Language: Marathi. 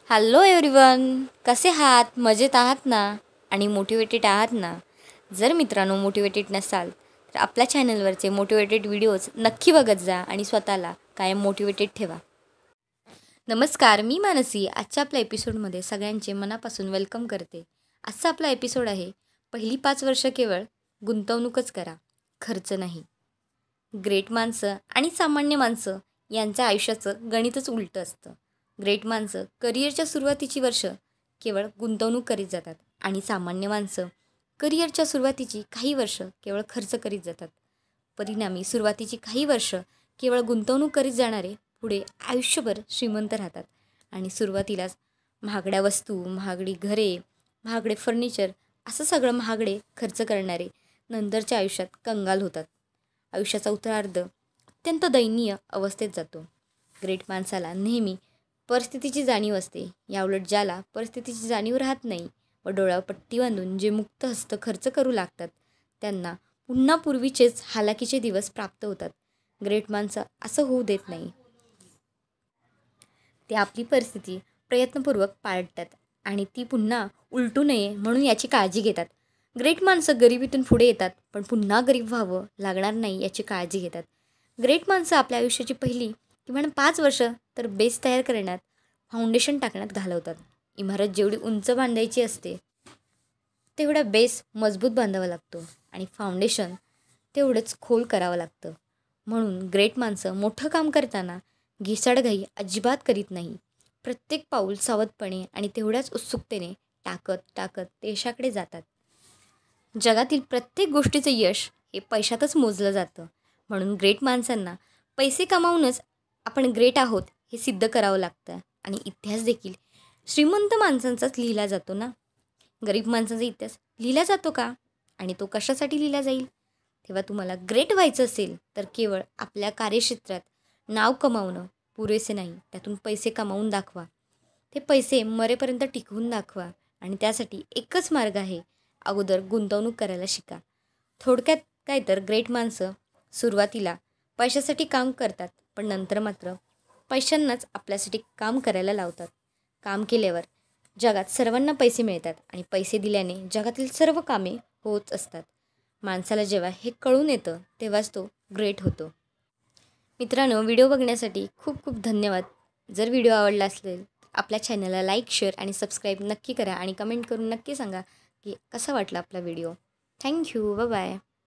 हॅलो एव्हरीवन, कसे आहात? मजेत आहात ना? आणि मोटिवेटेड आहात ना? जर मित्रांनो मोटिवेटेड नसाल तर आपल्या चॅनलवरचे मोटिवेटेड व्हिडिओज नक्की बघत जा आणि स्वतःला कायम मोटिवेटेड ठेवा. नमस्कार, मी मानसी. आजच्या आपल्या एपिसोडमध्ये सगळ्यांचे मनापासून वेलकम करते. आजचा आपला एपिसोड आहे, पहिली 5 वर्ष केवळ गुंतवणूकच करा, खर्च नाही. ग्रेट माणसं आणि सामान्य माणसं यांच्या आयुष्याचं गणितच उलटं असतं. ग्रेट माणसं करिअरच्या सुरुवातीची वर्ष केवळ गुंतवणूक करीत जातात आणि सामान्य माणसं करिअरच्या सुरुवातीची काही वर्ष केवळ खर्च करीत जातात. परिणामी सुरुवातीची काही वर्ष केवळ गुंतवणूक करीत जाणारे पुढे आयुष्यभर श्रीमंत राहतात आणि सुरुवातीलाच महागड्या वस्तू, महागडी घरे, महागडे फर्निचर असं सगळं महागडे खर्च करणारे नंतरच्या आयुष्यात कंगाल होतात. आयुष्याचा उत्तरार्ध अत्यंत दयनीय अवस्थेत जातो. ग्रेट माणसाला नेहमी परिस्थितीची जाणीव असते. याउलट ज्याला परिस्थितीची जाणीव राहत नाही व डोळ्यावर पट्टी बांधून जे मुक्त हस्त खर्च करू लागतात त्यांना पुन्हा पूर्वीचेच हालाकीचे दिवस प्राप्त होतात. ग्रेट माणसं असं होऊ देत नाही. ते आपली परिस्थिती प्रयत्नपूर्वक पाळतात आणि ती पुन्हा उलटू नये म्हणून याची काळजी घेतात. ग्रेट माणसं गरिबीतून पुढे येतात पण पुन्हा गरीब व्हावं लागणार नाही याची काळजी घेतात. ग्रेट माणसं आपल्या आयुष्याची पहिली किमान 5 वर्ष तर बेस तयार करण्यात, फाउंडेशन टाकण्यात घालवतात. इमारत जेवढी उंच बांधायची असते तेवढा बेस मजबूत बांधावा लागतो आणि फाउंडेशन तेवढंच खोल करावं लागतं. म्हणून ग्रेट माणसं मोठं काम करताना घिसाडघाई अजिबात करीत नाही. प्रत्येक पाऊल सावधपणे आणि तेवढ्याच उत्सुकतेने टाकत टाकत ते यशाकडे जातात. जगातील प्रत्येक गोष्टीचं यश हे पैशातच मोजलं जातं. म्हणून ग्रेट माणसांना पैसे कमावूनच आपण ग्रेट आहोत हे सिद्ध करावं लागतं आणि इतिहास देखील श्रीमंत माणसांचाच लिहिला जातो ना. गरीब माणसांचा इतिहास लिहिला जातो का? आणि तो कशासाठी लिहिला जाईल? तेव्हा तुम्हाला ग्रेट व्हायचं असेल तर केवळ आपल्या कार्यक्षेत्रात नाव कमावणं पुरेसे नाही, त्यातून पैसे कमावून दाखवा. ते पैसे मरेपर्यंत टिकवून दाखवा आणि त्यासाठी एकच मार्ग आहे, अगोदर गुंतवणूक करायला शिका. थोडक्यात काय तर ग्रेट माणसं सुरुवातीला पैशासाठी काम करतात पण नंतर मात्र पैशांनाच आपल्यासाठी काम करायला लावतात. काम केल्यावर जगात सर्वांना पैसे मिळतात आणि पैसे दिल्याने जगातील सर्व कामे होत असतात. माणसाला जेव्हा हे कळून येतं तेव्हाच तो ग्रेट होतो. मित्रांनो, व्हिडिओ बघण्यासाठी खूप खूप धन्यवाद. जर व्हिडिओ आवडला असेल आपल्या चॅनलला लाईक, शेअर आणि सबस्क्राईब नक्की करा आणि कमेंट करून नक्की सांगा की कसा वाटला आपला व्हिडिओ. थँक्यू. बाय.